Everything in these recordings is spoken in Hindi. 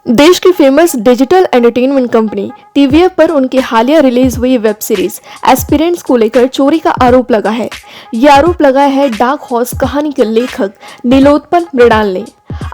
देश की famous digital entertainment company TVF पर उनकी हालिया रिलीज हुई वेब सीरीज एस्पिरेंट्स को लेकर चोरी का आरोप लगा है। ये आरोप लगाया है डार्क हॉर्स कहानी के लेखक नीलोत्पल मृणाल ने।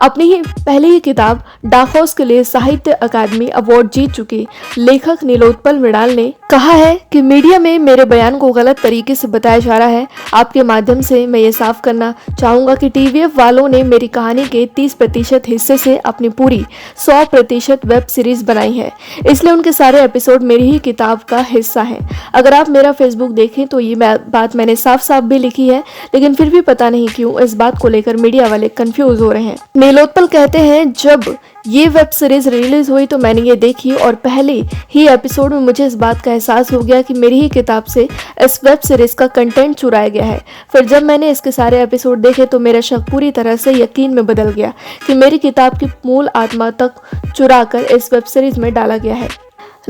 अपनी ही पहली ही किताब डार्क हॉर्स के लिए साहित्य अकादमी अवार्ड जीत चुके लेखक नीलोत्पल मृणाल ने कहा है कि मीडिया में मेरे बयान को गलत तरीके से बताया जा रहा है। आपके माध्यम से मैं ये साफ करना चाहूंगा कि टीवीएफ वालों ने मेरी कहानी के 30% हिस्से से अपनी पूरी 100% वेब सीरीज बनाई है, इसलिए उनके सारे एपिसोड मेरी ही किताब का हिस्सा हैं। अगर आप मेरा फेसबुक देखें तो ये बात मैंने साफ साफ भी लिखी है, लेकिन फिर भी पता नहीं क्यों इस बात को लेकर मीडिया वाले कंफ्यूज हो रहे हैं। नीलोत्पल कहते हैं, जब ये वेब सीरीज रिलीज हुई तो मैंने ये देखी और पहले ही एपिसोड में मुझे इस बात का एहसास हो गया कि मेरी ही किताब से इस वेब सीरीज का कंटेंट चुराया गया है। फिर जब मैंने इसके सारे एपिसोड देखे तो मेरा शक पूरी तरह से यकीन में बदल गया कि मेरी किताब की मूल आत्मा तक चुरा कर इस वेब सीरीज में डाला गया है।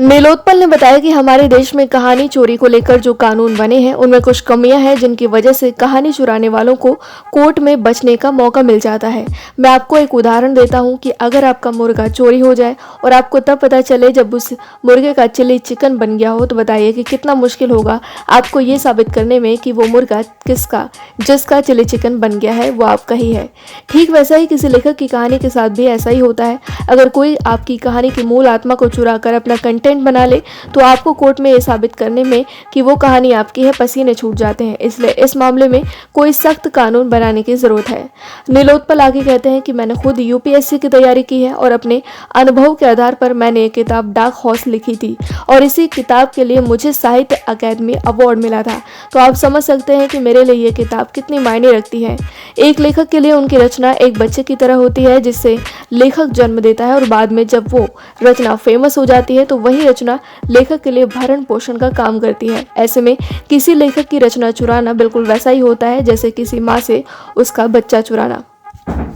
नीलोत्पल ने बताया कि हमारे देश में कहानी चोरी को लेकर जो कानून बने हैं उनमें कुछ कमियां हैं, जिनकी वजह से कहानी चुराने वालों को कोर्ट में बचने का मौका मिल जाता है। मैं आपको एक उदाहरण देता हूं कि अगर आपका मुर्गा चोरी हो जाए और आपको तब पता चले जब उस मुर्गे का चिली चिकन बन गया हो, तो बताइए कि कितना मुश्किल होगा आपको ये साबित करने में कि वो मुर्गा जिसका चिली चिकन बन गया है वो आपका ही है। ठीक वैसा ही किसी लेखक की कहानी के साथ भी ऐसा ही होता है। अगर कोई आपकी कहानी की मूल आत्मा को चुरा कर अपना कंटेंट बना ले तो आपको कोर्ट में ये साबित करने में कि वो कहानी आपकी है पसीने छूट जाते हैं। इसलिए इस मामले में कोई सख्त कानून बनाने की जरूरत है। नीलोत्पल आगे कहते हैं कि मैंने खुद यूपीएससी की तैयारी की है और अपने अनुभव के आधार पर मैंने ये किताब डार्क हॉर्स लिखी थी और इसी किताब के लिए मुझे साहित्य अकादमी अवार्ड मिला था। तो आप समझ सकते हैं कि मेरे लिए ये किताब कितनी मायने रखती है। एक लेखक के लिए उनकी रचना एक बच्चे की तरह होती है जिससे लेखक जन्म देता है और बाद में जब वो रचना फेमस हो जाती है तो वही रचना लेखक के लिए भरण पोषण का काम करती है। ऐसे में किसी लेखक की रचना चुराना बिल्कुल वैसा ही होता है जैसे किसी माँ से उसका बच्चा चुराना।